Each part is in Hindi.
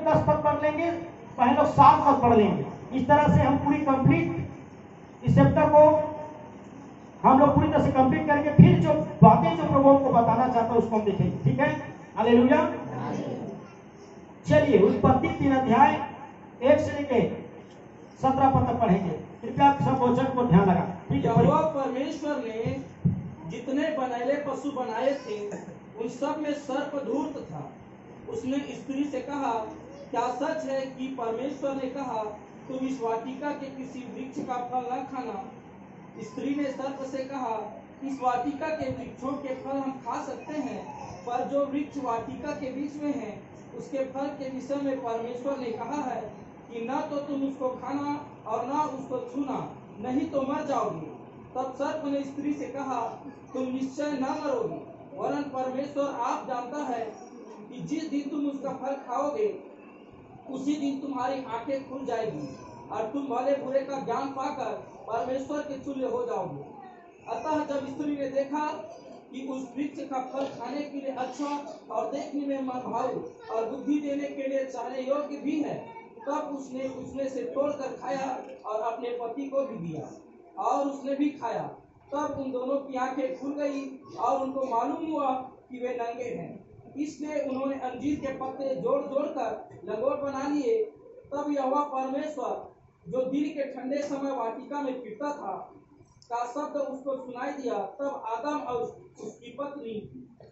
10 पद पढ़ लेंगे, पहले लोग 7 पद पढ़ लेंगे। इस तरह से हम पूरी कंप्लीट इस चैप्टर को हम लोग पूरी तरह से कंप्लीट करेंगे। फिर जो बातें जो प्रभु को बताना चाहता है उसको हम देखेंगे, ठीक है? हालेलुया। चलिए उत्पत्ति 3 अध्याय 1 से लेके 17 पद तक पढ़ेंगे। कृपया सब वचन को ध्यान लगा, ठीक है? यहोवा परमेश्वर ने जितने बनैले पशु बनाए थे उन सब में सर्प धूर्त था। उसने स्त्री से कहा, क्या सच है कि परमेश्वर ने कहा तुम इस वाटिका के किसी वृक्ष का फल न खाना? स्त्री ने सर्प से कहा, इस वाटिका के वृक्षों के फल हम खा सकते हैं, पर जो वृक्ष वाटिका के बीच में है उसके फल के विषय में परमेश्वर ने कहा है कि न तो तुम उसको खाना और न उसको छूना, नहीं तो मर जाओगे। तब सर्प ने स्त्री से कहा, तुम निश्चय न मरोगे, वरन परमेश्वर आप जानता है कि जिस दिन तुम उसका फल खाओगे उसी दिन तुम्हारी आंखें खुल जाएगी और तुम भले बुरे का ज्ञान पाकर परमेश्वर के तुल्य हो जाओगे। अतः जब स्त्री ने देखा कि उस वृक्ष का फल खाने के लिए अच्छा और देखने में मनभाऊ और बुद्धि देने के लिए चाहने योग्य भी है, तब उसने उसमें से तोड़कर खाया और अपने पति को भी दिया और उसने भी खाया। तब उन दोनों की आंखें खुल गई और उनको मालूम हुआ कि वे नंगे हैं। इसलिए उन्होंने अंजीर के पत्ते जोड़ जोड़ कर लंगोट बना लिए। तब यहोवा परमेश्वर जो दिन के ठंडे समय वाटिका में फिरता था का शब्द उसको सुनाई दिया। तब आदम और उसकी पत्नी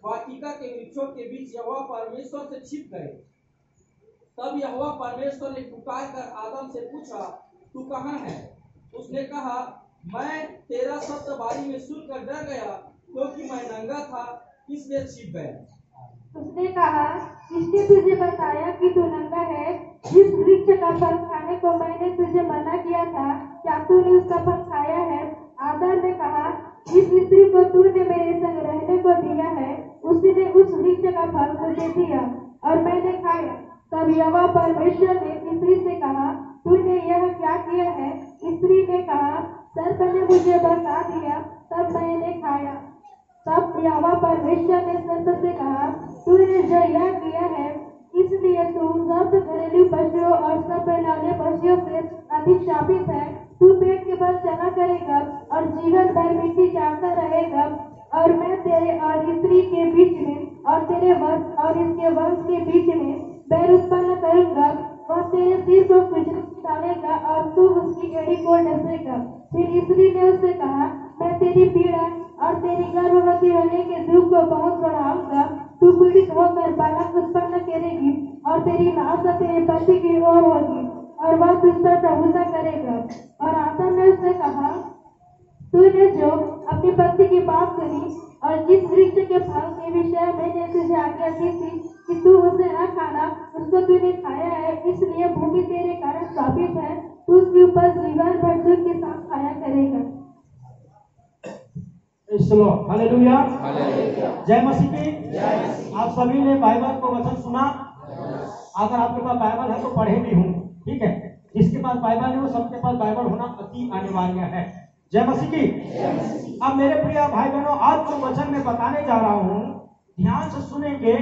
वाटिका के वृक्षों के बीच यहोवा परमेश्वर से छिप गए। तब यहोवा परमेश्वर ने पुकार कर आदम से पूछा, तू कहाँ है? उसने कहा, मैं तेरा शब्द बारी में सुनकर डर गया, क्योंकि मैं नंगा था, इसलिए छिप गया। उसने कहा, किसने तुझे बताया कि तू नंगा है? जिस वृक्ष का फल खाने को मैंने तुझे मना किया था, क्या तूने उसका फल खाया है? आदम ने कहा, जिस स्त्री को तूने मेरे संग रहने को दिया है उसने उस वृक्ष का फल मुझे दिया और मैंने खाया। तब यहोवा परमेश्वर ने स्त्री से कहा, तूने यह क्या किया है? स्त्री ने कहा, सर्प ने मुझे बता दिया, तब मैंने खाया। तब यहोवा परमेश्वर ने सर्प से कहा, तूने जो यह किया है इसलिए तू सब घरेलू पशुओं और सब पहलौने पशुओं से अधिक शापित है। तू पेट के बल चला करेगा और जीवन भर मिट्टी चाटता रहेगा। और मैं तेरे और स्त्री के बीच में और तेरे वंश और इसके वंश के बीच में बैर उत्पन्न करूंगा। वह तेरे सिर को कुचल डालेगा और तू उसकी एड़ी को डसेगा। फिर स्त्री ने उससे कहा, मैं तेरी पीड़ा और तेरी गर्भवती होने के दुख को बहुत बढ़ाऊंगा। तू पीड़ित होकर बालक उत्पन्न करेगी और तेरी लाशा तेरे पति की ओर होगी और वह तुझ पर प्रभुता करेगा। और आदम ने उससे कहा, तूने जो अपनी पत्नी की बात सुनी और जिस वृक्ष के फल के विषय मैंने तुझे आज्ञा दी थी कि तू उसे न खाना, उसको तूने खाया है, इसलिए भूमि तेरे कारण शापित है। तू उसके ऊपर जीवन भर दुख के साथ खाया करेगा। हालेलुया, जय मसीह की। आप सभी ने बाइबल को वचन सुना। अगर आपके पास बाइबल है तो पढ़े भी हूँ, ठीक है? जिसके पास बाइबल नहीं वो सबके पास बाइबल होना अति अनिवार्य है। जय मसीह की। अब मेरे प्रिय भाई बहनों, आज जो वचन में बताने जा रहा हूँ ध्यान से सुनेंगे।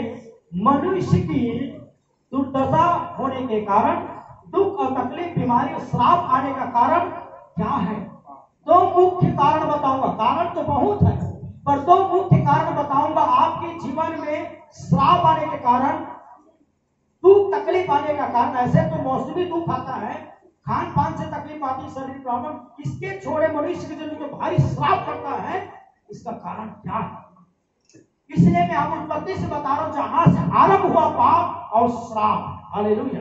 मनुष्य की दुर्दशा होने के कारण, दुख और तकलीफ, बीमारी और श्राप आने का कारण क्या है? दो मुख्य कारण बताऊंगा। कारण तो बहुत है, पर दो मुख्य कारण बताऊंगा। आपके जीवन में श्राप आने के कारण, दुख तकलीफ आने का कारण। ऐसे तो मौसमी दुख आता है, खान पान से तकलीफ आती है, शरीर प्रॉब्लम, इसके छोड़े मनुष्य के जीवन में भारी श्राप पड़ता है। इसका कारण क्या है? इसलिए मैं आप उत्पत्ति से बता रहा हूं, जहां से आरंभ हुआ पाप और श्राप। हालेलुया।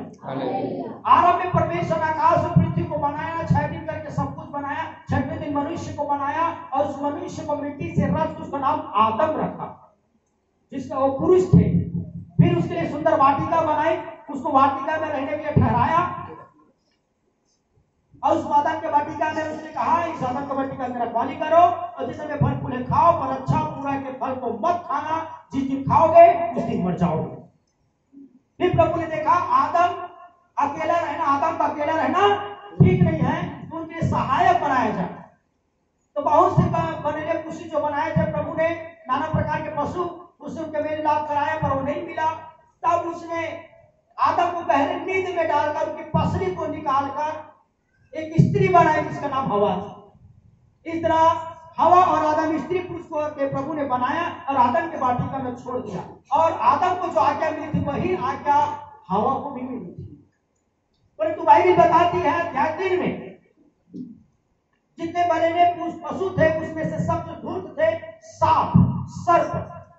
आरंभ में परमेश्वर ने आकाश और पृथ्वी को बनाया, 6 दिन करके सब कुछ बनाया। 6वें दिन मनुष्य को बनाया और उस मनुष्य को मिट्टी से रच उसका नाम आदम रखा, जिसका वो पुरुष थे। फिर उसके लिए सुंदर वाटिका बनाई, उसको वाटिका में रहने के लिए ठहराया और उस आदम के वाटिका में उसने कहा, इस आदम के वाटिका में रखवाली करो और जिस समय फल फूले खाओ, पर अच्छा बुरा के फल को मत खाना, जिस दिन खाओगे उस दिन मर जाओगे। फिर प्रभु ने देखा आदम अकेला रहना, आदम का अकेला रहना ठीक नहीं है, तो उनके सहायक बनाया जाए। तो बहुत से बनेले पशु जो बनाए थे प्रभु ने, नाना प्रकार के पशु, उससे उनके मेल मिलाप कराया, पर वो नहीं मिला। तब उसने आदम को गहरे नींद में डालकर उसकी पसली को निकालकर एक स्त्री बनाई जिसका नाम हवा था। इस तरह हवा और आदम स्त्री पुरुष को के प्रभु ने बनाया और आदम के वाटिका में छोड़ दिया, और आदम को जो आज्ञा मिली थी वही आज्ञा हवा को भी मिली थी। परंतु बाइबल बताती है अध्याय 3 में जितने बने पशु थे उसमें से सबसे धूर्त थे सांप, सर्प,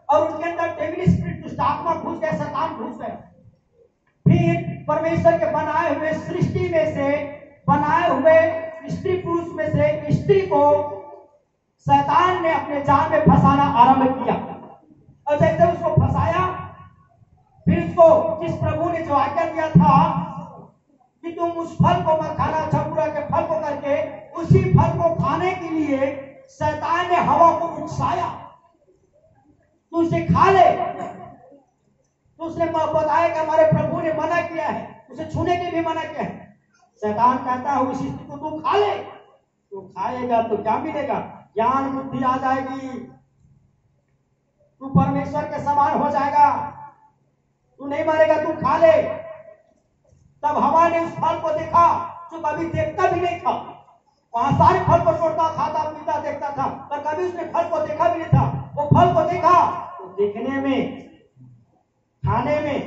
और उनके अंदर डेविल स्पिरिट दुष्ट आत्मा घुस गए, शैतान घुस गए। फिर परमेश्वर के बनाए हुए सृष्टि में से बनाए हुए स्त्री पुरुष में से स्त्री को शैतान ने अपने जाल में फंसाना आरंभ किया, और जैसे उसको फंसाया फिर उसको जिस प्रभु ने जो आज्ञा दिया था कि तुम उस फल को मत खाना, अच्छा बुरा के फल को करके, उसी फल को खाने के लिए शैतान ने हवा को उकसाया तू उसे खा ले। तो उसने बताया कि हमारे प्रभु ने मना किया है, उसे छूने के भी मना किया है। शैतान कहता है उस स्त्री को तू खा ले, तू खाएगा तो क्या मिलेगा? ज्ञान बुद्धि आ जाएगी, तू परमेश्वर के समान हो जाएगा, तू नहीं मरेगा, तू खा ले। तब हवा ने उस फल को देखा जो कभी देखता भी नहीं था। वहां सारे फल को तोड़ता, खाता, पीता, देखता था, पर कभी उसने फल को देखा भी नहीं था। वो फल को देखा तो देखने में, खाने में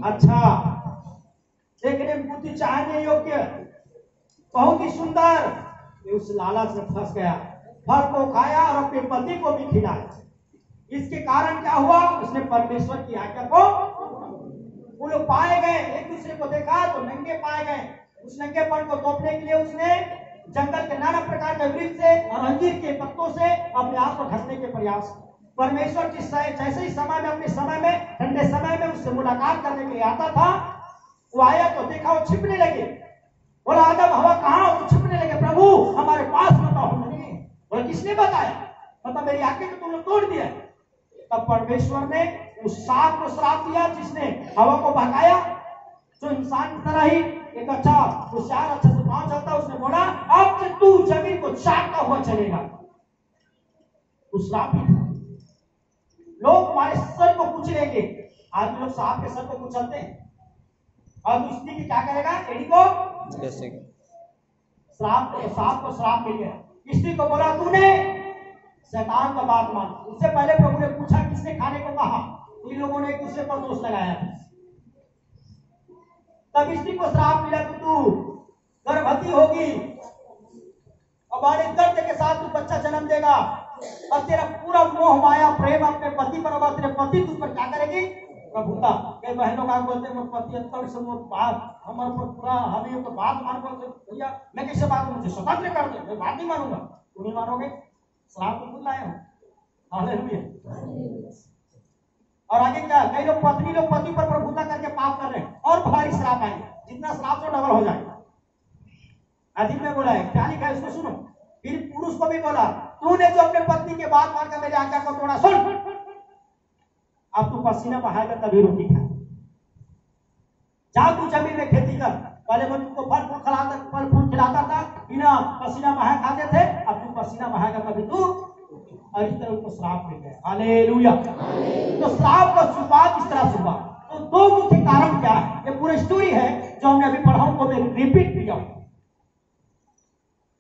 अच्छा, देखने में बुद्धि चाहने योग्य, बहुत ही सुंदर, उस लालच में फंस गया, फल को खाया और अपने पति को भी खिलाया। इसके कारण क्या हुआ? उसने परमेश्वर की आज्ञा को, वो लोग पाए गए, एक दूसरे को देखा तो नंगे पाए गए। उस नंगेपन को तोपने के लिए उसने जंगल के नाना प्रकार के वृक्ष से और अंजीर के पत्तों से अपने आप को ढकने के प्रयास। परमेश्वर जिस जैसे ही समय में, अपने समय में, ठंडे समय में उससे मुलाकात करने के लिए आता था, वो आया तो देखा वो छिपने लगे। बोला आदम हवा कहाँ? वो छिपने लगे। प्रभु हमारे पास बताओ। बोला किसने बताया? मतलब मेरी आज्ञा को तुमने तोड़ दिया। तब परमेश्वर ने उस सांप को श्राप दिया जिसने हवा को भगाया, जो इंसान की तरह ही एक अच्छा होशियार, अच्छे से पांव चलता। उसने बोला अब से तू जमीन को चाटता हुआ चलेगा। उस श्राप ही लोग हमारे सर को कुचलेंगे। आज लोग सांप के सर को कुचलते हैं, और दूसरी की क्या करेगा? एड़ी को श्राप, सांप को श्राप मिल गया। स्त्री को बोला तूने शैतान का बात मान। उससे पहले प्रभु ने पूछा किसने खाने को कहा, इन लोगों ने एक दूसरे पर दोष लगाया। तब स्त्री को श्राप मिला कि तू गर्भवती होगी और बड़े दर्द के साथ तू बच्चा जन्म देगा, और तेरा पूरा मोह माया प्रेम अपने पति पर होगा। तेरे पति तुझ पर क्या करेगी? प्रभुता। कई बहनों का बोलते हैं पति अंतर से बात हमारे पर पूरा, हमें तो बात मान बोलते भैया मैं कैसे बात, मुझे स्वतंत्र कर दे, मैं बात नहीं मानूंगा। तुम नहीं मानोगे, श्राप तो खुद लाए हो। हालेलुया। और आगे क्या? कई लोग पति पर प्रभुता करके पाप कर रहे हैं, और भारी श्राप आएंगे, जितना श्राप तो डबल हो जाएगा। अधिक में बोला है, क्या लिखा है इसको सुनो। फिर पुरुष को भी बोला तूने जो अपने पत्नी के बात मानकर मेरी आज्ञा को तोड़ा, सुन अब तू पसीना बहाएगा तभी रोटी खा। जा तू जमीन में खेती कर। पहले मैं तुमको फल फूल खिलाता था, बिना पसीना बहाए खाते थे, अब तू पसीना बहाएगा तभी तू। और इस तरह उनको श्राप मिल गया। हालेलुया। तो श्राप का शुरुआत इस तरह से हुआ। तो दो मुख्य कारण क्या है? ये पूरी स्टोरी है जो हमने अभी पढ़ा, उनको मैं रिपीट किया।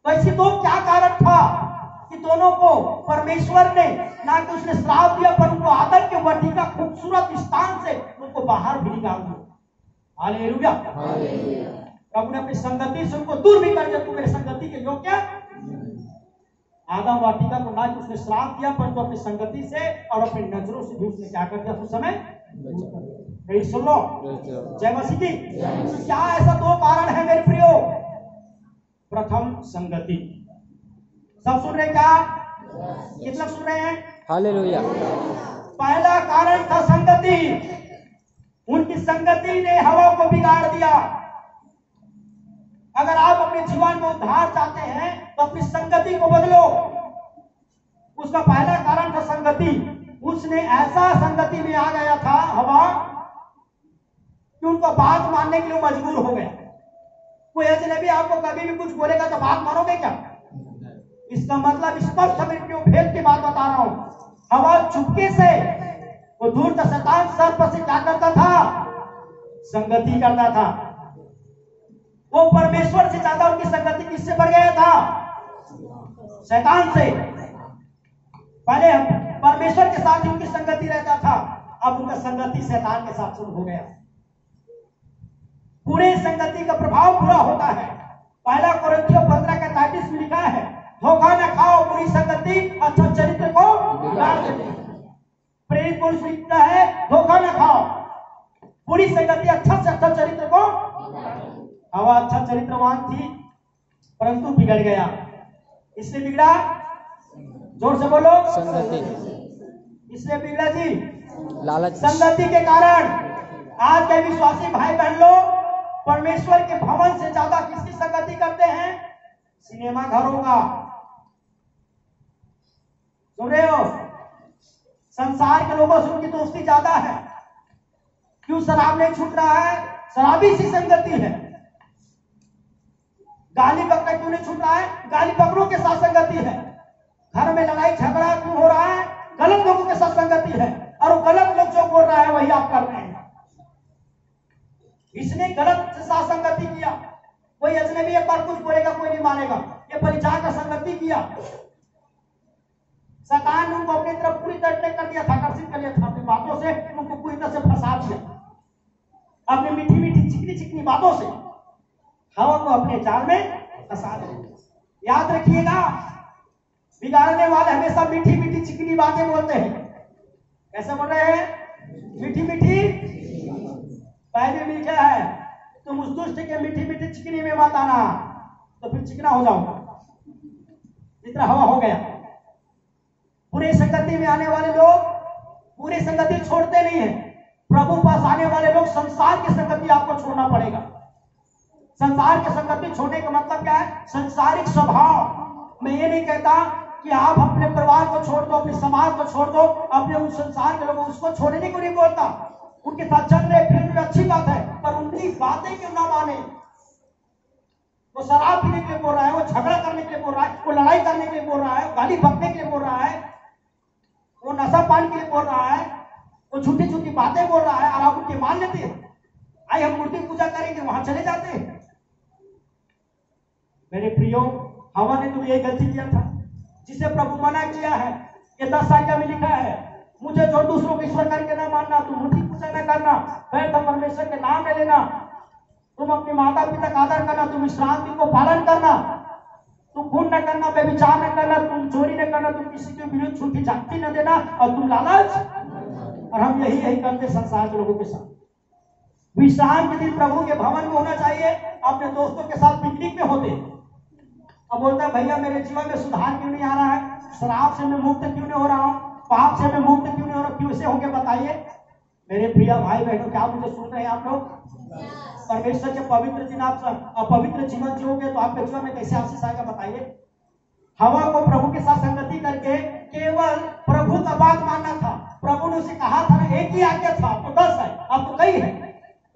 तो ऐसी दो क्या कारण था कि दोनों को परमेश्वर ने ना कि उसने श्राप दिया, पर उनको आदम के वाटिका खूबसूरत स्थान से उनको बाहर भी निकाल दिया। हालेलुया। प्रभु ने अपनी संगति से उनको दूर भी कर दिया। तू मेरे संगति के योग्य। आदम वाटिका को ना कि उसने श्राप दिया, पर तो अपनी संगति से और अपनी नजरों से भी उसने क्या कर दिया उस समय? सुन लो, जय मसीह की। क्या ऐसा दो कारण है मेरे प्रियो? प्रथम संगति। सब सुन रहे क्या? कितना सुन रहे हैं? हालेलुया। पहला कारण था संगति। उनकी संगति ने हवा को बिगाड़ दिया। अगर आप अपने जीवन में उद्धार चाहते हैं तो अपनी संगति को बदलो। उसका पहला कारण था संगति। उसने ऐसा संगति में आ गया था हवा कि उनको बात मानने के लिए मजबूर हो गया। कोई अजनबी आपको कभी भी कुछ बोलेगा तो बात मानोगे क्या? इसका मतलब स्पष्ट मेरे भेद की बात बता रहा हूं। हवा चुपके से वो दूर शैतान सर्प से क्या करता था? संगति करता था। वो परमेश्वर से ज्यादा उनकी संगति किससे बढ़ गया था? शैतान से। पहले परमेश्वर के साथ ही उनकी संगति रहता था, अब उनका संगति शैतान के साथ शुरू हो गया। पूरे संगति का प्रभाव पूरा होता है। पहला कोरिन्थियों 15:33 में लिखा है, धोखा न खाओ, बुरी संगति अच्छा चरित्र को बिगाड़ देती है। प्रेरित पुरुष लिखता है, धोखा न खाओ, बुरी संगति अच्छा से अच्छा चरित्र को। हवा अच्छा चरित्रवान थी परंतु बिगड़ गया। इसलिए बिगड़ा, जोर से बोलो, संगति। इसलिए बिगड़ा जी, लालच। संगति के कारण आज के विश्वासी भाई बहन लोग परमेश्वर के भवन से ज्यादा किसकी संगति करते हैं? सिनेमा घरों का। सुन रहे हो? संसार के लोगों से उनकी दोस्ती ज्यादा है। क्यों शराब नहीं छूट रहा है? शराबी सी संगति है। गाली बकरा क्यों नहीं छूट रहा है? गाली बकरों के साथ संगति है। घर में लड़ाई झगड़ा क्यों हो रहा है? गलत लोगों के साथ संगति है। और वो गलत लोग जो बोल रहा है वही आप कर रहे हैं। इसने गलत से साथ संगति किया। कोई अजनबी एक बार कुछ बोलेगा कोई नहीं मानेगा, ये परिचार का संगति किया। शैतान ने उनको अपनी तरफ पूरी तरह कर दिया था, आकर्षित कर लिया था अपनी बातों से, उनको पूरी तरह से फंसा दिया अपनी मीठी मीठी चिकनी चिकनी बातों से। हवा को अपने जाल में फंसा दिया। याद रखिएगा, बिगाड़ने वाले हमेशा मीठी मीठी चिकनी बातें बोलते हैं। कैसे बोल रहे हैं? मीठी मीठी। बाइबल में लिखा है, तुम उस दुष्ट के मीठी मीठी चिकनी में मत आना, तो फिर चिकना हो जाओगा। जितना हवा हो गया। पूरे संगति में आने वाले लोग पूरी संगति छोड़ते नहीं है। प्रभु पास आने वाले लोग संसार की संगति आपको छोड़ना पड़ेगा। संसार की संगति छोड़ने का मतलब क्या है? संसारिक स्वभाव। मैं ये नहीं कहता कि आप अपने परिवार को छोड़ दो, अपने समाज को छोड़ दो, अपने उस संसार के लोगों उसको छोड़ने को नहीं बोलता। उनके साथ चल रहे फिर भी अच्छी बात है, पर उनकी बातें क्यों ना माने। वो शराब पीने के लिए बोल रहा है, वो झगड़ा करने के लिए बोल रहा है, वो लड़ाई करने के लिए बोल रहा है, गाली बकने के लिए बोल रहा है, वो नशा पान के लिए बोल रहा है, वो झूठी झूठी बातें बोल रहा है, और आप उनके मान लेते हैं। आई हम मूर्ति पूजा करेंगे, वहां चले जाते हैं। मेरे प्रियो, हवा ने तो यही गलती किया था जिसे प्रभु मना किया है। ये 10 आज्ञा में लिखा है, मुझे जो दूसरों को ईश्वर करके ना मानना, तुम मूर्ति पूजा न करना, व्यर्थ परमेश्वर के नाम ले लेना, तुम अपने माता पिता का आदर करना, तुम विश्रांति को पालन करना, तुम खून न करना, व्यभिचार न करना, तुम चोरी न करना, तुम किसी के विरुद्ध झूठी जाति न देना, और तुम लालच। और हम यही करते संसार के लोगों के साथ। विश्राम के दिन प्रभु के भवन में होना चाहिए, अपने दोस्तों के साथ पिकनिक में होते। अब बोलता है, भैया मेरे जीवन में सुधार क्यों नहीं आ रहा है? शराब से मैं मुक्त क्यों नहीं हो रहा हूँ? पाप से मैं मुक्त क्यों नहीं हो रहा? क्यों से होके बताइए। मेरे प्रिय भाई बहनों, क्या मुझे सुन रहे हैं आप लोग? परमेश्वर के पवित्र दिन आप अपवित्र जीवन जियोगे तो आपके जीवन में कैसे आशीष आएगा बताइए। हवा को प्रभु के साथ संगति करके केवल प्रभु का बात मानना था। प्रभु ने उसे कहा था ना, एक ही आज्ञा था, तो 10 है, अब तो कई है।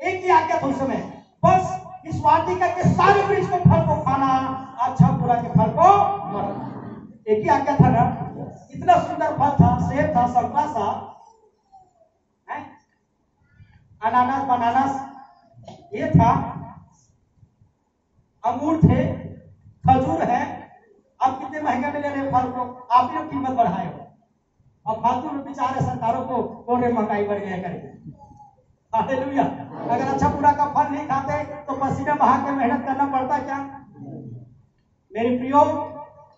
एक ही आज्ञा था उस समय, बस इस वाटिका के सारे वृक्ष के फल को खाना, अच्छा बुरा के फल को मरना। एक ही आज्ञा था ना। इतना सुंदर फल था, सेब था, संतरा सा, अनानास बनानास ये था, अंगूर थे, खजूर है। अब कितने महंगे मिले रहे फल को, आपने कीमत बढ़ाए हो। और फालतू में बेचारे सरकारों को बोल रहे महंगाई बढ़ गया करके। हालेलुया। अगर अच्छा बुरा का फल नहीं खाते तो पसीना बहा के मेहनत करना पड़ता क्या? मेरे प्रियो,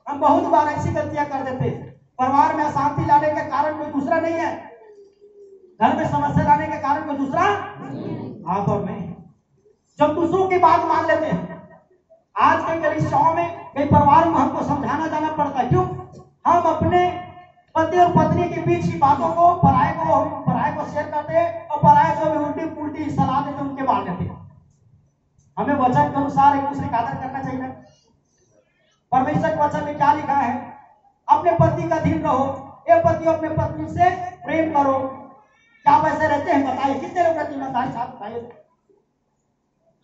हम बहुत बार ऐसी गलतियां कर देते। परिवार में अशांति लाने का कारण कोई दूसरा नहीं है, घर में समस्या लाने के कारण कोई दूसरा आप और मैं। जब दूसरों की बात मान लेते हैं, आज के कलीसियाओं में कई परिवार में हमको समझाना जाना पड़ता है। क्यों? हम अपने पति और पत्नी के बीच की बातों को पराये को शेयर करते हैं, और पराये जो भी उल्टी पुल्टी सलाह देते उनके मान लेते हैं। हमें वचन के अनुसार एक दूसरे का आदर करना चाहिए। परमेश्वर के वचन में क्या लिखा है? अपने पति का अधीन रहो, ये पति अपने पत्नी से प्रेम करो। क्या वैसे रहते हैं बताइए? कितने लोग रहते हैं बताइए।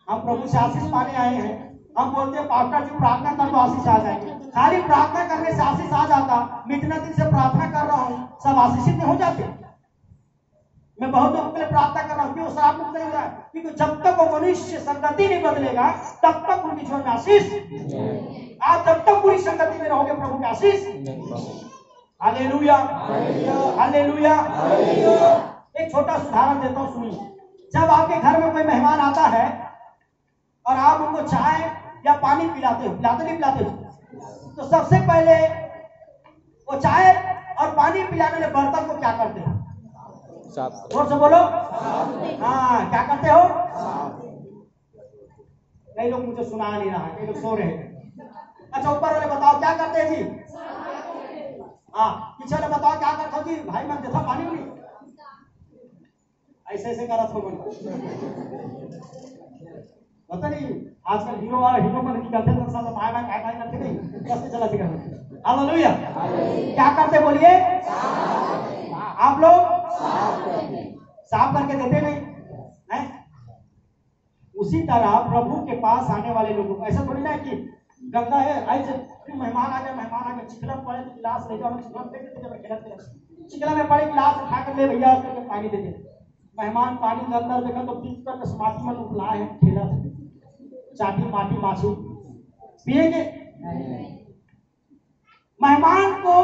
हम प्रभु से आशीष पाने आए हैं, हम बोलते हैं पास्टर जी प्रार्थना कर दो आशीष आ जाएगी। खाली प्रार्थना करने से आशीष आ जाता? मैं इतना दिन से प्रार्थना कर रहा हूं, सब आशीषित नहीं हो जाते? मैं बहुत लोगों के लिए प्रार्थना कर रहा हूँ, क्यों श्राप मुक्त नहीं हो रहा है? क्योंकि जब तक वो मनुष्य संगति नहीं बदलेगा तब तक उनके जीवन में आशीष। आप जब तक पूरी संगति में रहोगे प्रभु के आशीष। Hallelujah, hallelujah. एक छोटा सा उदाहरण देता हूँ, सुनिए। जब आपके घर में कोई मेहमान आता है और आप उनको चाय या पानी पिलाते हो, पिलाते नहीं पिलाते हो, तो सबसे पहले वो चाय और पानी पिलाने वाले बर्तन को क्या करते हो? जोर से बोलो। हाँ, क्या करते हो? कई लोग मुझे सुना नहीं रहा है, कई लोग सो रहे हैं। अच्छा, ऊपर वाले बताओ क्या करते हैं जी? हाँ, पीछे वाले बताओ क्या करते हो जी? भाई मैं देखा पानी नहीं, ऐसे ऐसे करत हो पता नहीं। आजकल हीरो को नहीं करते तो सब पाए बाय काय करते नहीं, कैसे चला दिखा। हालेलुया। क्या करते बोलिए? आप लोग साफ करके देते नहीं हैं? उसी तरह प्रभु के पास आने वाले लोगों को ऐसा थोड़ी ना कि गंगा है, ऐसे मेहमान आ गए, चिकला पड़े तो गिलास ले जाओ, चिकला फेंक देते, जब खेलते चिकला में पड़े गिलास उठा कर ले भैया, उसको पानी दे दे। मेहमान पानी के अंदर देखा तो बीच कर समाधि में उठला है, ठेला चाटी माटी माछी पिएंगे। मेहमान को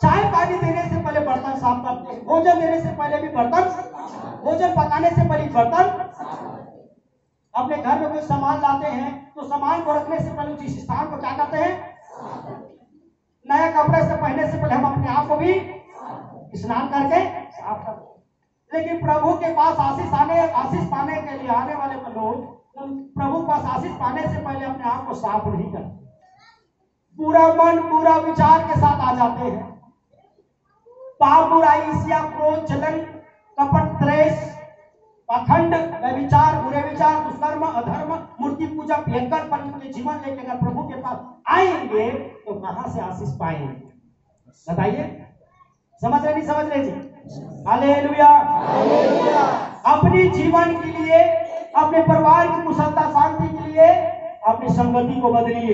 चाय पानी देने से पहले बर्तन साफ करते हैं, भोजन देने से पहले भी बर्तन, भोजन पकाने से पहले बर्तन। अपने घर में कोई सामान लाते हैं तो सामान को रखने से पहले उस स्थान को क्या करते हैं? नया कपड़े से पहनने से पहले हम अपने आप को भी स्नान करके साफ करते हैं। लेकिन प्रभु के पास आशीष पाने के लिए आने वाले लोग प्रभु के पास आशीष पाने से पहले अपने आप को साफ नहीं करते, पूरा मन पूरा विचार के साथ आ जाते हैं। पाप, बुराई, ईर्ष्या, क्रोध, जलन, कपट, द्वेष, पाखंड, व्यभिचार, बुरे विचार, दुष्कर्म, अधर्म, मूर्ति पूजा, भयंकर के जीवन लेके अगर प्रभु के पास आएंगे तो कहां से आशीष पाएंगे? बताइए, समझ रहे नहीं समझ रहे जी? हालेलुया। अपनी जीवन के लिए, अपने परिवार की कुशलता शांति के लिए अपनी संगति को बदलिए।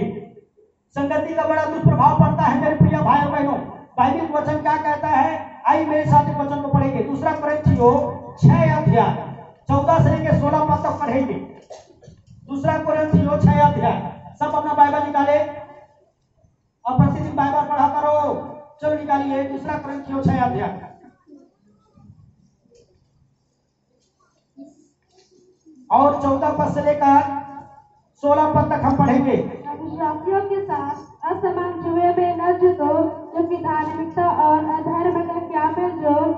संगति का बड़ा दुष्प्रभाव पड़ता है मेरे प्रिय भाई बहनों। बाइबल वचन क्या कहता है? आइए मेरे साथ एक वचन को पढ़ेंगे। 2 कोरिन्थियों 6 अध्याय 14 से लेकर 16 पद तक पढ़ेंगे। 2 कोरिन्थियों 6 अध्याय। सब अपना बाइबल निकाले और प्रतिदिन बाइबल पढ़ा करो। चलो निकालिए 2 कोरिन्थियों 6 अध्याय और 14 पद से लेकर 16 पद तक हम पढ़ेंगे। विश्वासियों के साथ असमान जुए में न जुटो, क्योंकि धार्मिकता और अधर्म का क्या मेलजोल,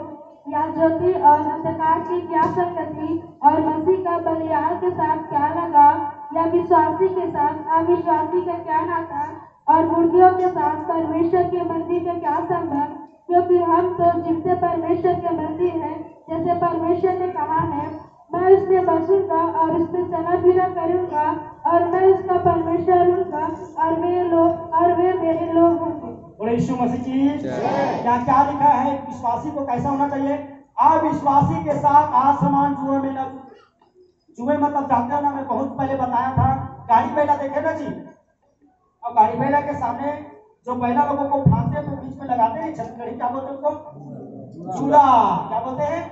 या ज्योति और अंधकार की क्या संगति, और मसीह का बलियाल के साथ क्या लगा, या विश्वासी के साथ अविश्वासी का क्या नाता, और मूर्तियों के साथ परमेश्वर के मंदिर का क्या संबंध। क्योंकि हम तो जिससे परमेश्वर के मंदिर हैं, जैसे परमेश्वर ने कहा है, मैं उसमें बसूंगा और उसमें चला फिरा करूंगा, और मैं उसका परमेश्वर हूँगा और वे मेरे लोग होंगे। बोले यीशु मसीह की। क्या लिखा है? विश्वासी को कैसा होना चाहिए? अविश्वासी के साथ आसमान जुए में न। जुए मतलब जानते हो ना, मैं बहुत पहले बताया था, गाड़ी बैला देखे ना जी। और गाड़ी बैला के सामने जो बैला लोगों को फांसते हैं तो बीच में लगाते हैं छत्तीसगढ़ी, क्या बोलते हैं उसको? चूड़ा। क्या बोलते हैं?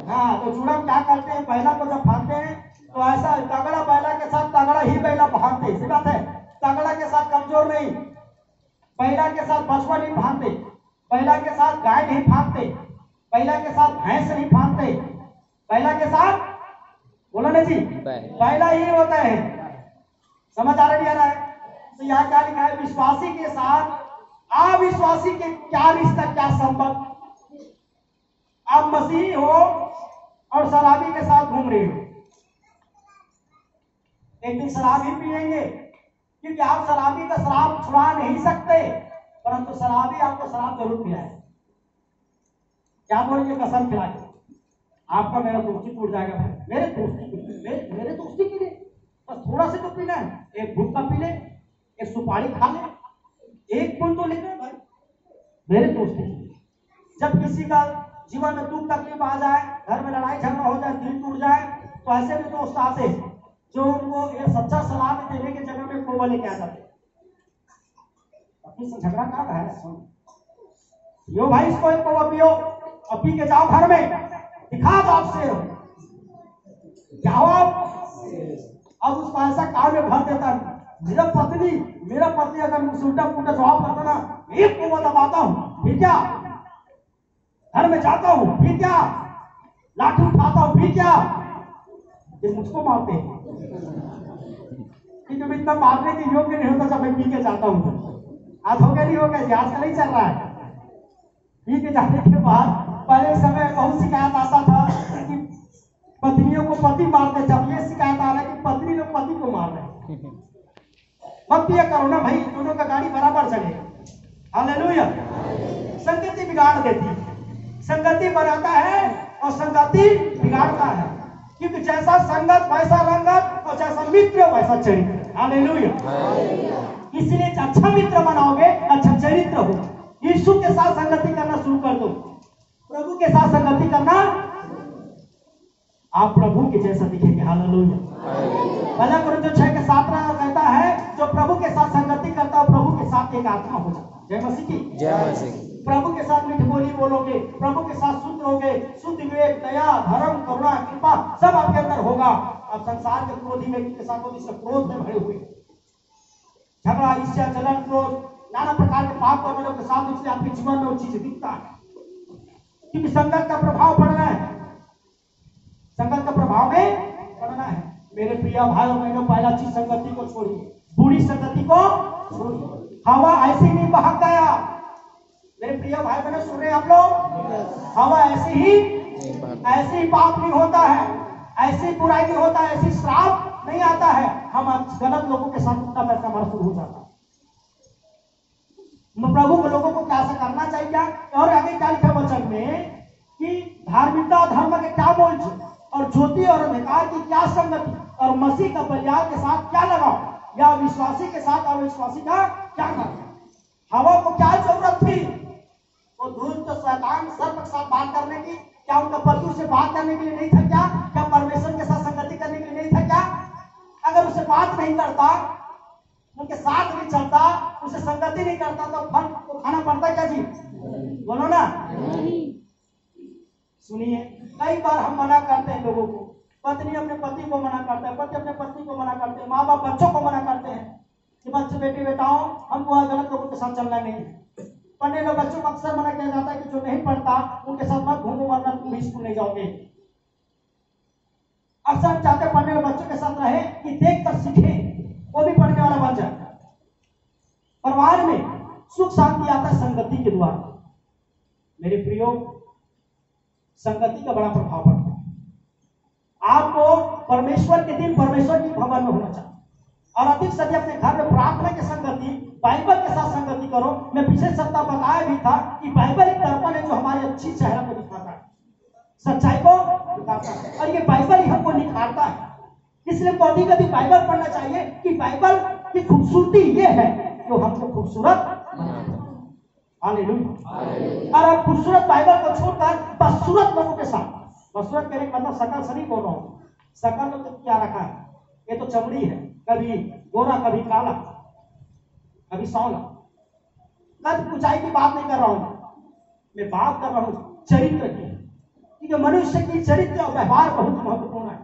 हाँ, तो चूड़ा क्या करते हैं? बैला को जब फांसते हैं तो ऐसा तगड़ा बैला के साथ तगड़ा ही बैला फांसते। इसी बात है, तगड़ा के साथ कमजोर नहीं। बैला के साथ बछवा नहीं फांसते, बैला के साथ गाय नहीं फांसते, बैला के साथ भैंस नहीं फांसते, बैला के साथ, बोलो ना जी, बैला ही होता है। समझ आ रहा है? तो यहाँ क्या लिखा है? विश्वासी के साथ अविश्वासी के क्या रिश्ता, क्या संबंध? आप मसीही हो और शराबी के साथ घूम रहे हो, एक दिन शराब ही पिएंगे, क्योंकि आप शराबी का शराब छुड़ा नहीं सकते, परंतु शराबी आपको शराब जरूर पिलाए। क्या बोलेंगे? कसम खिला के आपका मेरा दोस्ती टूट जाएगा। भाई मेरे दोस्ती के लिए बस थोड़ा से तो पीना है, एक गुटखा पी ले, एक सुपारी खा ले, एक पुल तो लेना भाई मेरे दोस्ती। जब किसी का जीवन में दुख तकलीफ आ जाए, घर में लड़ाई झगड़ा हो जाए, दिल टूट जाए, तो ऐसे भी दोस्त आते हैं जो उनको ये सच्चा सलाह देने के जगह में कोवा लेके आ जाते। अपनी से झगड़ा कहाँ है? यो भाई इसको एक कोवा पियो और पी के जाओ घर में, दिखा दो आप शेर क्या हो आप। अब उसको ऐसा काम में भर देता मेरा पत्नी अगर मुझसे उल्टा पुल्टा जवाब करता ना, एक को दबाता हूं फिर क्या, घर में जाता हूं फिर क्या, लाठी उठाता हूं फिर क्या। ये मुझको मारते हैं क्योंकि इतना मारने के योग्य नहीं होता जब मैं पी के जाता हूं। आज हो गया नहीं हो गया, आज का नहीं चल रहा है। पी के जाने के बाद पहले समय बहुत शिकायत आता था कि पत्नियों को पति मारते थे। अब ये शिकायत आ रहा है कि पत्नी लोग पति को मार रहे हैं। मत पिया करो ना भाई, दोनों का गाड़ी बराबर चले। हालेलुया। संगति बिगाड़ देती है, संगति बनाता है और संगति बिगाड़ता है। क्योंकि जैसा संगत वैसा रंगत और जैसा मित्र वैसा चरित्र। हालेलुया। इसलिए अच्छा मित्र बनाओगे अच्छा चरित्र हो। यीशु के साथ संगति करना शुरू कर दो, प्रभु के साथ संगति करना, आप प्रभु के जैसा दिखेंगे। हालेलुया। पहला कोरिन्थियों 6:7 कहता है जो प्रभु के साथ संगति करता है प्रभु के साथ एक आत्मा हो जाता है। जय मसीह की जय मसीह। प्रभु के साथ मीठी बोली बोलोगे, प्रभु के साथ शुद्ध रहोगे, शुद्ध विवेक, दया, धर्म, करुणा, कृपा सब आपके अंदर होगा। अब संसार के क्रोधी व्यक्ति के साथ जिससे क्रोध में भरे हुए, झगड़ा, ईर्ष्या, जलन, क्रोध, नाना प्रकार के पाप करने वालों के साथ, इसलिए आपके जीवन में वो चीज दिखता है। क्योंकि संगत का प्रभाव पड़ना है, संगत का प्रभाव में पड़ना है। मेरे प्रिय भाई और बहनों, पहला चीज संगति को छोड़िए, बुरी संगति को छोड़िए। हवा ऐसे नहीं बहक गया। मेरे प्रिय भाई बहनों, सुन रहे आप लोग, हवा ऐसे ही पाप नहीं होता है, ऐसी बुराई नहीं होता है, ऐसी श्राप नहीं आता है। हम गलत लोगों के साथ उठना बैठना हमारा शुरू हो जाता है। प्रभु को लोगों को क्या करना चाहिए क्या, और आगे क्या लिखा वचन में कि धार्मिकता धर्म के क्या मोल और ज्योति और अंधकार की क्या संगति, और मसीह का बलिदान के साथ क्या लगाओ, या विश्वासी के साथ अविश्वासी का क्या करना। हवा को क्या जरूरत थी, वो धूर्त शैतान सर्प के साथ बात करने की, क्या उनका पशु से बात करने के लिए नहीं था क्या परमेश्वर के साथ संगति करने के लिए नहीं था क्या। अगर उससे बात नहीं करता, उनके साथ नहीं चलता, उसे संगति नहीं करता, तो फल को खाना पड़ता क्या जी, बोलो ना। सुनिए, कई बार हम मना करते हैं लोगों को, पत्नी अपने पति को मना करता है, पति अपने पत्नी को मना करते हैं, माँ बाप बच्चों को मना करते हैं कि बच्चे बेटी बेटाओं हमको गलत लोगों के साथ चलना नहीं है। पढ़ने में बच्चों को अक्सर मना किया जाता है कि जो नहीं पढ़ता उनके साथ मत घूमो वरना तुम भी स्कूल नहीं जाओगे। अक्सर हम चाहते हैं पढ़ने में बच्चों के साथ रहे कि देख कर सीखे, वो भी पढ़ने वाला बन जाए। परिवार में सुख शांति आता है संगति के द्वारा। मेरे प्रियो, संगति का बड़ा प्रभाव पड़ता है। आपको परमेश्वर के दिन परमेश्वर की भवन में होना चाहिए, और अधिक से अधिक अपने घर में प्रार्थना की संगति, बाइबल के साथ संगति करो। मैं पिछले सप्ताह बताया भी था कि बाइबल एक दर्पण है जो हमारी अच्छी चेहरा को दिखाता है, सच्चाई को दिखाता है, और ये बाइबल ही हमको निखारता है। इसलिए कभी कभी बाइबल पढ़ना चाहिए कि बाइबल की खूबसूरती ये है जो हमको खूबसूरत बनाता है। हालेलुया। और अब खूबसूरत बाइबल को छोड़कर बदसूरत लोगों के साथ, बदसूरत कहने का मतलब शकल से नहीं बोल रहा हूँ, शकल तो क्या रखा है, ये तो चमड़ी है, कभी गोरा कभी काला कभी सांवला। कद ऊंचाई की बात नहीं कर रहा हूं मैं बात कर रहा हूं चरित्र की, क्योंकि मनुष्य की चरित्र और व्यवहार बहुत महत्वपूर्ण है।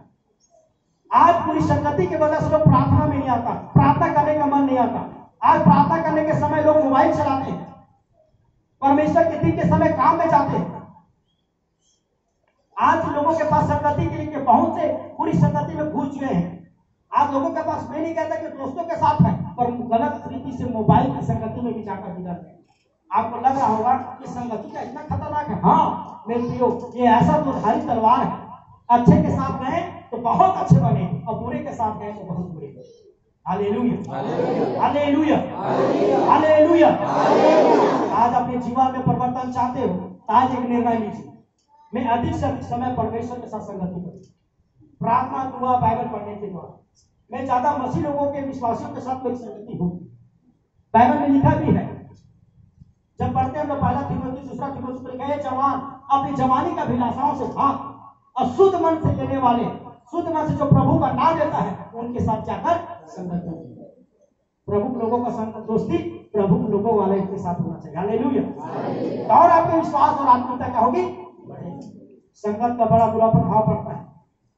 आज पूरी संगति के वजह से लोग प्रार्थना में नहीं आता, प्रार्थना करने का मन नहीं आता। आज प्रार्थना करने के समय लोग मोबाइल चलाते हैं, परमेश्वर के दिन के समय काम में जाते हैं। आज लोगों के पास संगति के लिए बहुत से पूरी संगति में घुस गए हैं। आज लोगों के पास, मैं नहीं कहता कि दोस्तों के साथ है, पर गलत तरीके से मोबाइल की संगति में भी जाकर गुजर गए। आपको लग रहा होगा कि संगति का इतना खतरनाक है। हाँ मेरे प्रियो, ये ऐसा दुधारी तलवार है, अच्छे के साथ गए तो बहुत अच्छे बने और बुरे के साथ गए तो बहुत बुरे। Hallelujah, hallelujah, hallelujah. आज अपने जीवन में परिवर्तन चाहते हो तो आज एक निर्णय लीजिए, मैं अधिक से अधिक समय परमेश्वर के साथ संगति करूं, प्रार्थना, दुआ, बाइबल पढ़ने के द्वारा। मैं ज्यादा मसीह लोगों के विश्वासियों के साथ मेरी संगति हो। बाइबल में लिखा भी है, जब पढ़ते हैं तो पहला तीमुथियुस, दूसरा तीमुथियुस में लिखा है, जवान अपनी जवानी का अभिलाषाओं से भाग और शुद्ध मन से लेने वाले, शुद्ध मन से जो प्रभु का नाम लेता है उनके साथ जाकर संगति। प्रभु लोगों का संग दोस्ती प्रभु लोगों वाले के साथ होना चाहिए। हालेलुया। और आपके विश्वास और आत्मीयता क्या होगी, संगत का बड़ा बुरा प्रभाव पड़ता है।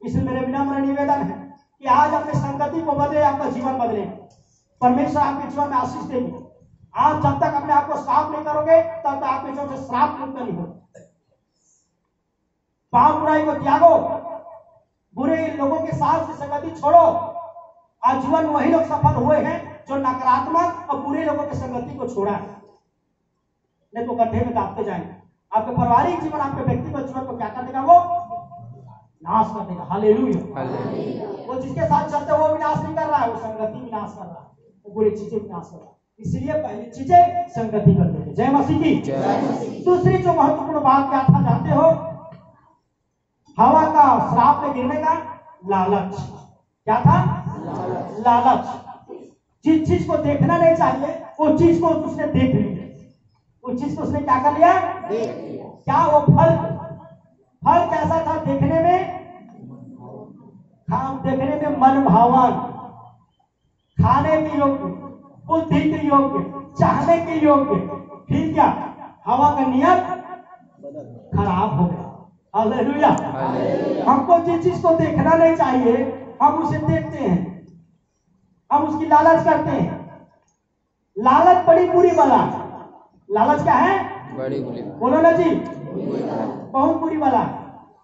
इसलिए मेरे विनम्र निवेदन है कि आज अपने संगति को बदले, आपका जीवन बदले। परमेश्वर आपके जीवन में आशीष देगी। आप जब तक अपने आप को साफ नहीं करोगे तब तक आपके जीवन से श्राप मुक्त नहीं हो। पाप बुराई को त्यागो, बुरे लोगों के साथ से संगति छोड़ो। आज जीवन में वही लोग सफल हुए हैं जो नकारात्मक और बुरे लोगों की संगति को छोड़ा है, नहीं तो गड्ढे में दाबते जाएंगे। आपके पारिवारिक जीवन, आपके व्यक्तिगत जीवन को क्या कर देगा? वो नाश कर देगा। हालेलुया। वो जिसके साथ चलते वो विनाश नहीं कर रहा है, वो संगति विनाश कर रहा है, वो बुरी चीजें विनाश कर रहा है। इसलिए पहली चीजें संगति कर देंगे। जय मसीह की। दूसरी जो महत्वपूर्ण बात क्या था जानते हो? हवा का श्राप में गिरने का लालच। क्या था? लालच। जिस चीज को देखना नहीं चाहिए वो चीज को उसने देख ली, उस चीज को उसने क्या कर लिया? क्या वो फल कैसा था? देखने में मन भावन, खाने के योग्य, बुद्धि के योग्य, चाहने के योग्य। फिर क्या? हवा का नियत खराब हो गया। हालेलुया। हमको जिस चीज को देखना नहीं चाहिए हम उसे देखते हैं, हम उसकी लालच करते हैं। लालच बड़ी बुरी बला है। लालच क्या है? बड़ी बुरी। बोलो ना जी, बहुत बुरी बला है।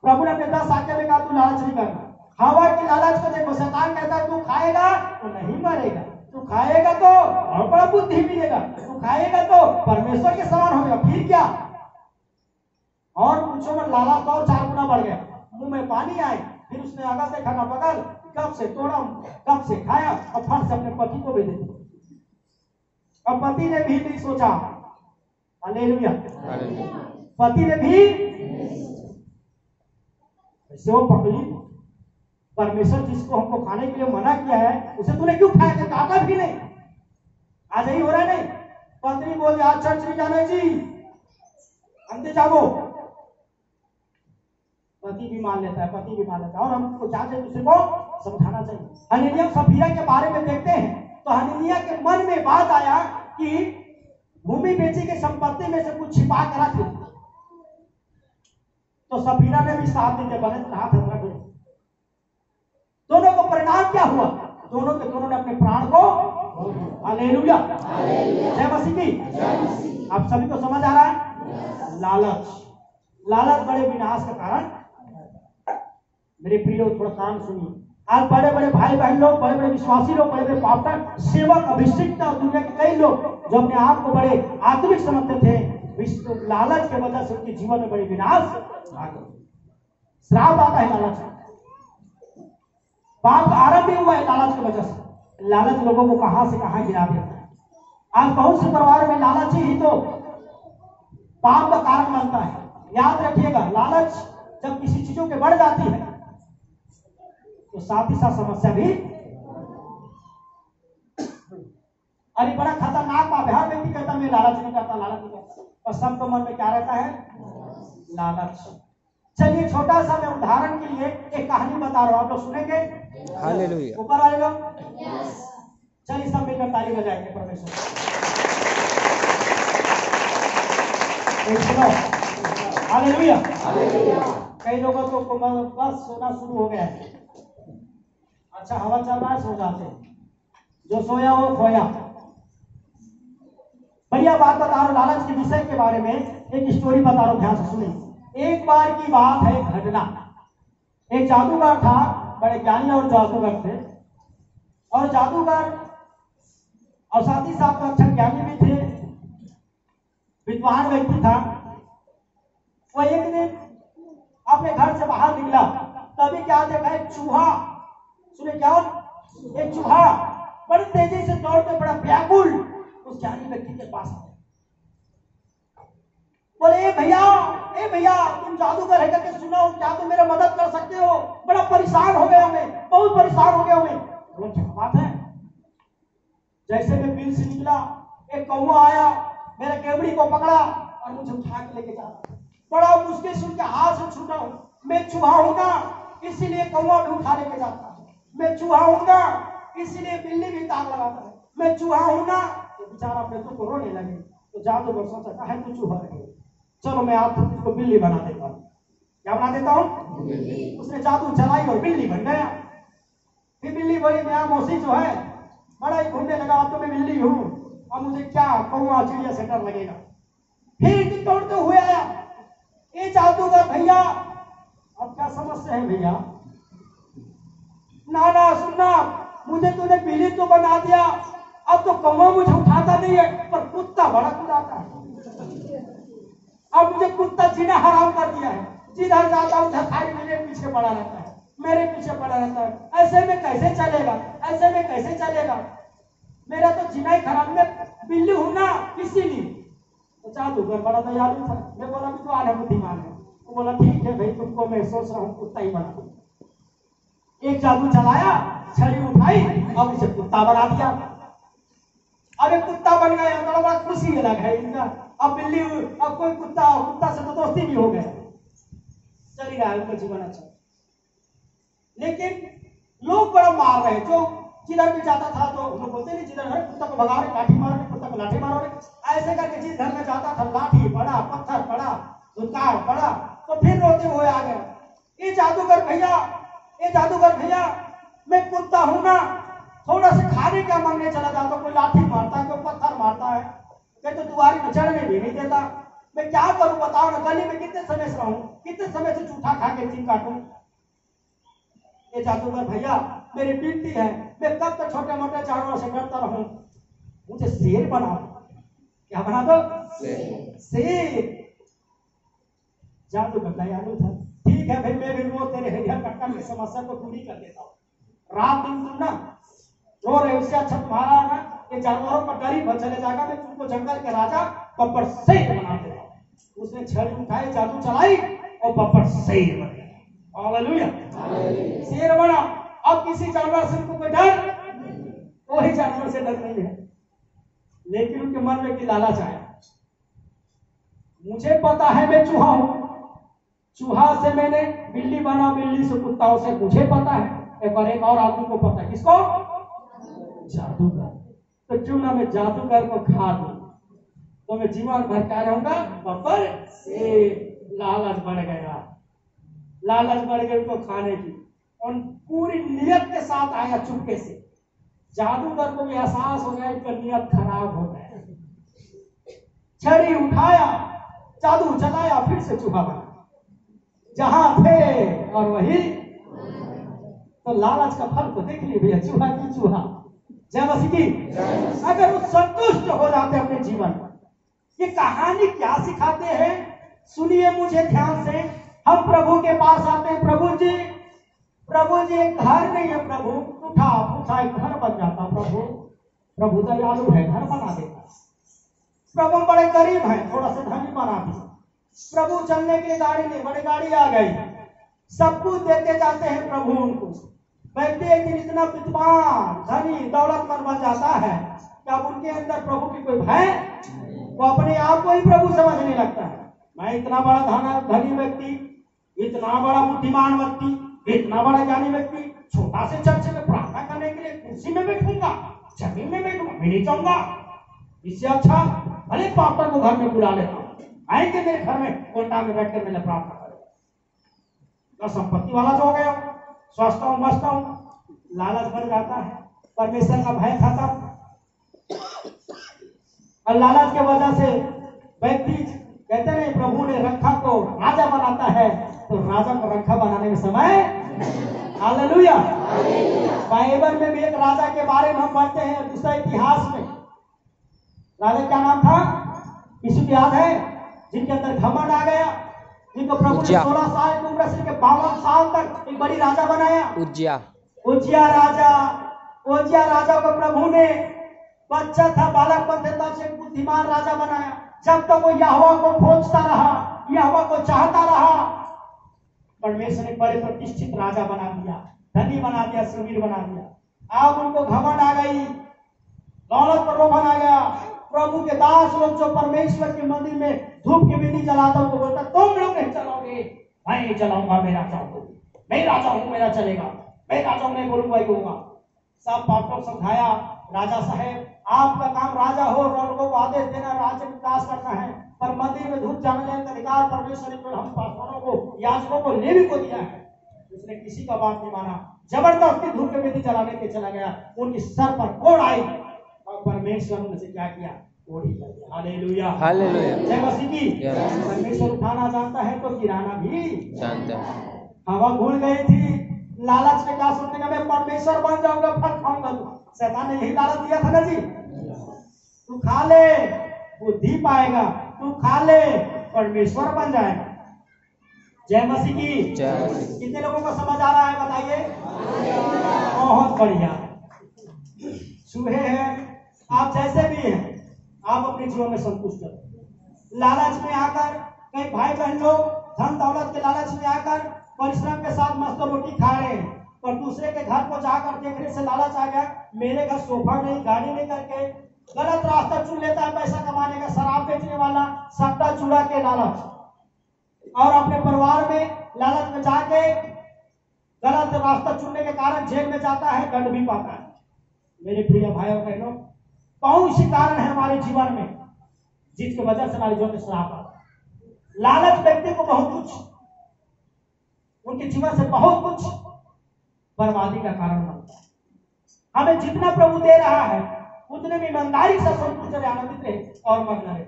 प्रभु ने अपने 10 आज्ञा में कहा तू लालच नहीं करना। हवा की लालच को देखो, शैतान कहता है तू खाएगा तो नहीं मरेगा, तू खाएगा तो और बड़ा बुद्धि मिलेगा, तू खाएगा तो परमेश्वर के समान हो जाएगा। फिर क्या? और पूछो मत, लालच तो और 4 गुना बढ़ गया। मुंह में पानी आए, फिर उसने आगा से खाना पकड़, कब से तोड़ा, कब से खाया और फट से अपने पति को भेज दिया। और पति ने भी नहीं सोचा। हालेलुया। पति ने भी ऐसे वो पकड़ी। परमेश्वर जिसको हमको खाने के लिए मना किया है उसे तूने क्यों खाया? काटा भी नहीं। आज यही हो रहा है। नहीं, पत्नी बोल आज चर्च नहीं जाना जी, अंदर जाओ। पति भी मान लेता है, पति भी मान लेता है। और हमको चाहते दूसरे को समझाना चाहिए। हननिया सफीरा के बारे में देखते हैं तो हननिया के मन में बात आया कि भूमि बेची की संपत्ति में से कुछ छिपा कर रख ली। तो सफीरा ने भी साथ देते बने तो हाथ रख ली। दोनों को परिणाम क्या हुआ? दोनों के दोनों ने अपने प्राण को। हालेलुया। जय मसीह की। आप सभी को समझ आ रहा है? लालच बड़े विनाश का कारण। मेरे प्रिय थोड़ा कान सुनिए। आज बड़े बड़े भाई बहन लोग, बड़े बड़े विश्वासी लोग, बड़े बड़े पास्टर, सेवक, अभिषिक्त और दुनिया के कई लोग जो अपने आप को बड़े आत्मिक समझते थे, लालच के वजह से उनके जीवन में बड़े विनाश आ गए। श्राप आता है लालच। पाप आरंभ भी हुआ है लालच की वजह से। लालच लोगों को कहां से कहां गिरा देता है। आज बहुत से परिवार में लालच ही तो पाप का कारण बनता है। याद रखिएगा, लालच जब किसी चीजों के बढ़ जाती है तो साथ ही साथ समस्या भी। अरे बड़ा खतरनाक बात है। हर व्यक्ति कहता मैं लालच नहीं करता, लालच नहीं करता, और सबको मन में क्या रहता है? लालच। चलिए छोटा सा मैं उदाहरण के लिए एक कहानी बता रहा हूं, आप लोग सुनेंगे? हालेलुया। ऊपर वाले लोग चलिए सब मिलकर ताली बजाएंगे परमेश्वर। हालेलुया। कई लोगों को बस सोना शुरू हो गया है। अच्छा हवा चल रहा है, सो जाते हैं। जो सोया वो खोया। बढ़िया बात बता रहा हूं लालच के विषय के बारे में। एक स्टोरी बता रहा हूं, ध्यान से सुनिए। एक बार की बात है, घटना। एक जादूगर था, बड़े ज्ञानी और जादूगर थे। और जादूगर और साथ ही साथ अच्छा ज्ञानी भी थे, विद्वान व्यक्ति था। वो एक दिन अपने घर से बाहर निकला, तभी क्या देखा? एक चूहा। सुने क्या? एक चूहा बड़ी तेजी से दौड़ते, बड़ा व्याकुल उस ज्ञानी व्यक्ति के पास आया। बोले ए भैया तुम जादूगर है करके सुना हो, क्या तुम मेरा मदद कर सकते हो? बड़ा परेशान हो गया हमें, बहुत परेशान हो गया हमें। बोला क्या बात है? जैसे मैं बिल से निकला, एक कौवा आया, मेरे केवड़ी को पकड़ा और मुझे उठा के लेके जा। बड़ा मुश्किल से उनके हाथ से छूटा हूं। मैं चूहा हूं ना, इसीलिए कौवा भी उठा लेके जाता है। मैं चूहा हूं ना, इसीलिए बिल्ली भी ताक लगाता है। मैं चूहा हूं ना। तो बेचारा अपने तो रोने लगे। तो जादूगर सोचा है तू चूहा रहे, चलो मैं आप तुझको बिल्ली बना देता हूं। क्या बना देता हूँ। उसने जादू चलाई और बिल्ली बन गया। फिर बिल्ली बोली मेरा मौसी जो है बड़ा ही घूमने लगा, अब तो मैं बिल्ली हूँ, अब मुझे क्या कौवा चिड़िया से डर लगेगा। फिर एक दिन दौड़ते हुए आया, ये जादूगर भैया अब क्या समझते हैं भैया, ना ना सुनना, मुझे तूने बिल्ली तो बना दिया, अब तो कौवा मुझे उठाता नहीं है पर कुत्ता बड़ा कुदाता है। अब मुझे कुत्ता जीना हराम कर दिया है, जिधर जाता हूँ धसाई मेरे पीछे पड़ा रहता है, मेरे पीछे पड़ा रहता है। ऐसे में कैसे चलेगा, ऐसे में कैसे चलेगा, मेरा तो जीना ही खराब। मैं बिल्ली हूं ना इसीलिए। तो जादूगर बड़ा दयालु था, मैं बोला भी तो आधा बुद्धिमान है। वो बोला ठीक है भाई, तुमको मैं सोच रहा हूँ कुत्ता ही बना दूं। एक जादू चलाया, छड़ी उठाई, अब उसे कुत्ता बना दिया। अब एक कुत्ता बन गया, बड़ा बड़ा खुशी लग है इनका। अब बिल्ली, अब कोई कुत्ता से तो दोस्ती भी हो गया, चल रहा है उनका जीवन अच्छा। लेकिन लोग बड़ा मार रहे, जो जिधर भी जाता था तो लोग बोलते नहीं, जिधर हर कुत्ता को भगा रहे, लाठी मारो रहे, कुत्ता को लाठी मारो रहे, ऐसे करके जिस घर में जाता था लाठी पड़ा, पत्थर पड़ा, धुतकार पड़ा, तो फिर रोते हुए आ गया, ये जादूगर भैया मैं कुत्ता हूं ना, थोड़ा से खाने का मांगने चला जाता, कोई लाठी मारता है, कोई पत्थर मारता है, तो दुआरी में चढ़ने भी नहीं देता, मैं क्या करूं बताओ ना, गली में कितने समय से रहूं, कितने समय से जूठा खा के दिन काटूं। ये जादूगर भैया मेरी विनती है, मैं कब तक छोटे मोटे जानवरों से डरता रहूं, मुझे शेर बना दो। क्या बना दो? शेर। जादूगर दयालु था, ठीक है भाई मैं भी रोज तेरे हरिहर कट्टा की समस्या को दूरी कर देता हूँ, रात दिन तुम ना रो रहे, उससे अच्छा तुम्हारा ना ये जानवरों पर डर ही चले जाएगा, मैं तुमको जंगल के राजा बब्बर शेर बना देता हूँ। उसने छड़ी उठाई, जादू चलाई और बब्बर शेर बन गया। हालेलुया, शेर बना। अब किसी जानवर से उनको कोई डर, कोई जानवर से डर नहीं है। लेकिन उनके मन में की लालच आया, मुझे पता है मैं चूहा हूं, चूहा से मैंने बिल्ली बना, बिल्ली से कुत्ताओं से मुझे पता है, एक और आदमी को पता है, किसको? जादूगर। तो क्यों ना मैं जादूगर को खा दूं, तो मैं जीवन भर क्या रहूंगा बब्बर से। लालच बढ़ गया, लालच बढ़ गई उनको खाने की, और पूरी नियत के साथ आया चुपके से। जादूगर को भी एहसास हो गया कि नियत खराब हो गया, छड़ी उठाया, जादू चलाया, फिर से चूहा बना, जहां थे और वही। तो लालच का फल तो देख ली भैया, चूहा की चूहा। जय मसीह की। अगर वो संतुष्ट हो जाते अपने जीवन, ये कहानी क्या सिखाते हैं सुनिए मुझे ध्यान से। हम प्रभु के पास आते हैं, प्रभु जी एक घर नहीं है प्रभु, उठा एक घर बन जाता प्रभु दयालु है, घर बना देता। प्रभु बड़े गरीब हैं, थोड़ा सा धनी बना दिया। प्रभु चलने के लिए गाड़ी नहीं, बड़ी गाड़ी आ गई, सब कुछ देते जाते हैं प्रभु उनको। व्यक्ति एक दिन इतना विद्वान धनी दौलतमंद बन जाता है कि अब उनके अंदर प्रभु की कोई भय, वो अपने आप को ही प्रभु समझने लगता है। मैं इतना बड़ा धनी व्यक्ति, इतना बड़ा बुद्धिमान व्यक्ति, इतना बड़ा ज्ञानी व्यक्ति, छोटा से चर्च में प्रार्थना करने के लिए कुर्सी में बैठूंगा, जमीन में बैठूंगा, मैं नहीं चाहूंगा। इससे अच्छा भले पास्टर को घर में बुला लेता हूँ, आएंगे मेरे घर में, कोटा में बैठकर मैंने प्रार्थना करेगा। संपत्ति वाला जो हो गया, स्वस्थ हूं, मस्त हूं, लालच बढ़ जाता है, परमेश्वर का भय खत्म। और लालच के वजह से व्यक्ति कहते हैं प्रभु ने रखा को राजा बनाता है, तो राजा को रखा बनाने में समय। हालेलुया। बाइबल में भी एक राजा के बारे में हम पढ़ते हैं, दूसरा इतिहास में। राजा क्या नाम था, किसी को याद है? जिनके अंदर घमंड आ गया, जिनको प्रभु ने 16 साल की उम्र से 52 साल तक एक बड़ी राजा बनाया। उज्जिया राजा को प्रभु ने बच्चा था, बालकपन से तब से बुद्धिमान राजा बनाया। जब तक वो यहोवा को खोजता रहा, यहोवा को चाहता रहा, परमेश्वर ने बड़े प्रतिष्ठित राजा बना दिया, धनी बना दिया, सुवीर बना दिया। अब उनको घमंड आ गई, दौलत पर लोभन आ गया। प्रभु के दास लोग जो परमेश्वर के मंदिर में धूप की विधि जलाता उनको बोलता तुम लोग नहीं चलाओगे, मैं चलाऊंगा, मैं राजा हूं, मैं राजा हूं, मेरा चलेगा, मैं राजा हूं, मैं बोलूंगा ही होगा। सब पात्रों समझाया, राजा साहब आपका काम राजा हो, लोगों को आदेश देना, राज्य विकास करना है, पर मंदिर में धूप जाने का अधिकार परमेश्वर ने केवल हम पासवानों को, याजकों को, लेवी को दिया है। उसने किसी का बात नहीं माना, जबरदस्ती धूप की वेदी जलाने के चला गया। उनकी सर पर कोड़ आई और परमेश्वर ने उनसे क्या किया? कोड़ी कर दिया। Hallelujah, hallelujah. जय मसीह की। परमेश्वर उठाना जानता है तो गिराना भी जानता है। हवा भूल गई थी, लालच में क्या सोचने का, मैं परमेश्वर बन जाऊंगा, फल खाऊंगा। शैतान ने यही लालच दिया था ना जी, तू खा ले बुद्धि पाएगा, तू खा ले परमेश्वर बन जाएगा। जय मसीह की। कितने लोगों को समझ आ रहा है बताइए? बहुत बढ़िया। चूहे हैं, आप जैसे भी हैं, आप अपने जीवन में संतुष्ट रहो। लालच में आकर कई भाई बहन लोग धन दौलत के लालच में आकर परिश्रम के साथ मस्त रोटी खा रहे हैं, पर दूसरे के घर को जाकर देखने से लालच आ गया, मेरे घर सोफा नहीं, गाड़ी नहीं, करके गलत रास्ता चुन लेता है पैसा कमाने का। शराब बेचने वाला, सट्टा चूड़ा के लालच, और अपने परिवार में लालच में जाके गलत रास्ता चुनने के कारण जेल में जाता है, दंड भी पाता है। मेरे प्रिय भाइयों बहनों, बहुत सी कारण है हमारे जीवन में जिसकी वजह से हमारे जीवन में श्राप आता है। लालच व्यक्ति को बहुत कुछ, उनके जीवन से बहुत कुछ बर्बादी का कारण बनता है। हमें जितना प्रभु दे रहा है उतने में ईमानदारी से संतुष्ट रहे, आनंदित रहे और मग्न रहे।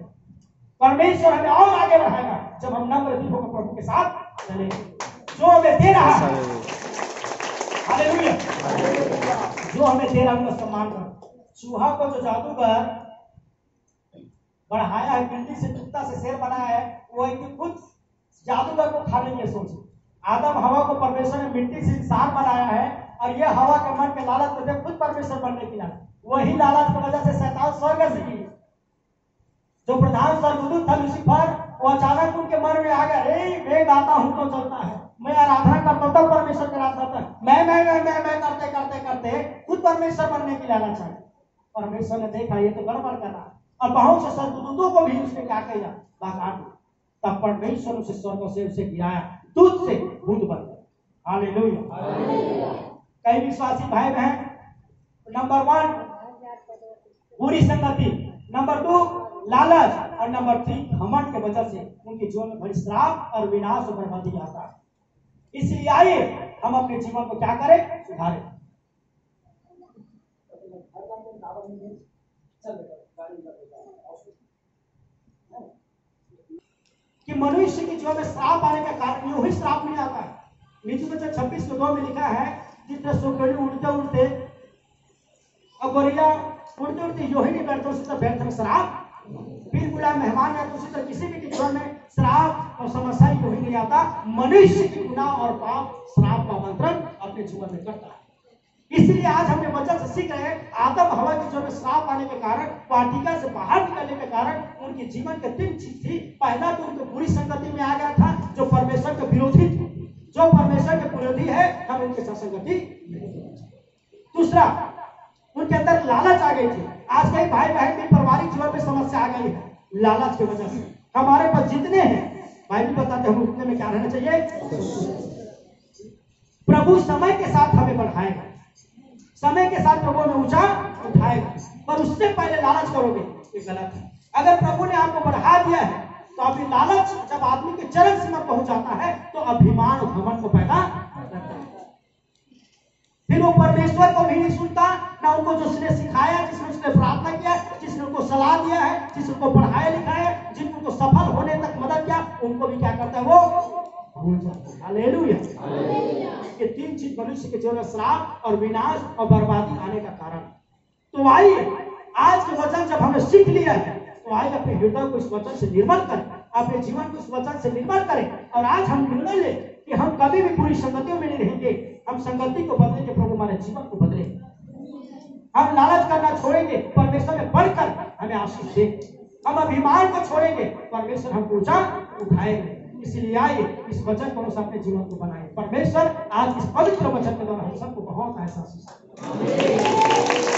परमेश्वर हमें और आगे बढ़ाएगा जब हम नम्र दिल होकर प्रभु के साथ चलेंगे। जो हमें दे रहा है, हालेलुया, जो हमें दे रहा है उसका सम्मान करो। चूहा को जो जादूगर बढ़ाया है, बिल्ली से कुत्ता से शेर बनाया है, वो एक खुद जादूगर को खाने की सोची। आदम हवा को परमेश्वर ने मिट्टी से इंसान बनाया है, और ये हवा के मन के लालच को देख खुद परमेश्वर बनने की लालच। वही लालच की वजह से शैतान स्वर्ग से गिरे। जो प्रधान स्वर्गदूत था लूसीफर, वो अचानक उनके मन में आ गया, मैं गाता हूं तो चलता है, मैं आराधना करता हूं तो परमेश्वर की आराधना करता है, मैं करते करते करते खुद परमेश्वर बनने की लालच आई। परमेश्वर ने देखा ये तो गड़बड़ कर रहा है, और बहुत से स्वर्गदूतों को भी उसने क्या किया? भगा दिया। तब परमेश्वर उसे स्वर्ग से उसे गिराया, दूध से भूत बन गया। हालेलुया। कई विश्वासी भाई बहन, नंबर 1 बुरी संगति, नंबर 2 लालच, और नंबर 3 घमंड के वजह से उनके जीवन में बड़ी श्राप और विनाश और बर्बादी आता है। इसलिए आइए हम अपने जीवन को क्या करें? सुधारें। कि मनुष्य के जीवन में श्राप आने का कारण यू ही श्राप नहीं आता है। नीचे बच्चा 26:2 में लिखा है, जितने सुगड़ी उड़ते उड़ते और गोरिया उड़ते उड़ते यो ही नहीं बैठते, उसी तरह व्यर्थ में श्राप। फिर बुरा मेहमान या उसी तरह किसी भी जीवन में श्राप और समस्या यो ही नहीं आता। मनुष्य की गुनाह और पाप श्राप का आमंत्रण अपने जीवन में करता है। इसलिए आज हमने वचन से सीख रहे हैं, आदम हवा के जीवन में श्राप आने के कारण, वाटिका से बाहर निकलने के कारण उनके जीवन के 3 चीज थी। पहला तो उनको बुरी संगति में आ गया था, जो परमेश्वर के विरोधी थी। जो परमेश्वर के विरोधी है, हम उनके साथ संगति नहीं करें। दूसरा, उनके अंदर लालच आ गई थी। आज कई भाई बहन के पारिवारिक जीवन में समस्या आ गई है लालच की वजह से। हमारे पास जितने हैं, बाइबल बताते हैं, हम उतने में क्या रहना चाहिए? प्रभु समय के साथ हमें बढ़ाएगा, समय के साथ प्रभु में ऊंचा उठाएगा, पर उससे पहले लालच करोगे, ये गलत है। अगर प्रभु ने आपको बढ़ा दिया है तो अभी लालच जब आदमी के चरम सीमा पहुंच जाता है तो अभिमान और घमंड को पैदा करता है। फिर वो परमेश्वर को भी नहीं सुनता, ना उनको जो उसने सिखाया, जिसने उसने प्रार्थना किया, जिसने उनको सलाह दिया है, जिसने उनको पढ़ाया लिखाया है, जिनको उनको सफल होने तक मदद किया, उनको भी क्या करता है? वो भूल जाता है। हालेलुया। ये 3 चीज मनुष्य के जीवन में श्राप और विनाश और बर्बादी आने का कारण। तो आइए आज के वचन जब हमने सीख लिया है, तो आइए अपने हृदय को इस वचन से निर्मल करें, अपने जीवन को इस वचन से निर्मल करें, और आज हम निर्णय लें कि हम कभी भी बुरी संगतियों में नहीं रहेंगे। हम संगति को बदलेंगे, प्रभु हमारे जीवन को बदले। हम लालच करना छोड़ेंगे, परमेश्वर में बढ़कर हमें आशीष दे। हम अभिमान को छोड़ेंगे, परमेश्वर हमको ऊंचा उठाएंगे। इसलिए आइए इस वचन को अपने जीवन को बनाए। परमेश्वर आज इस पवित्र वचन के द्वारा हम सबको बहुत ऐसा आशीष दे।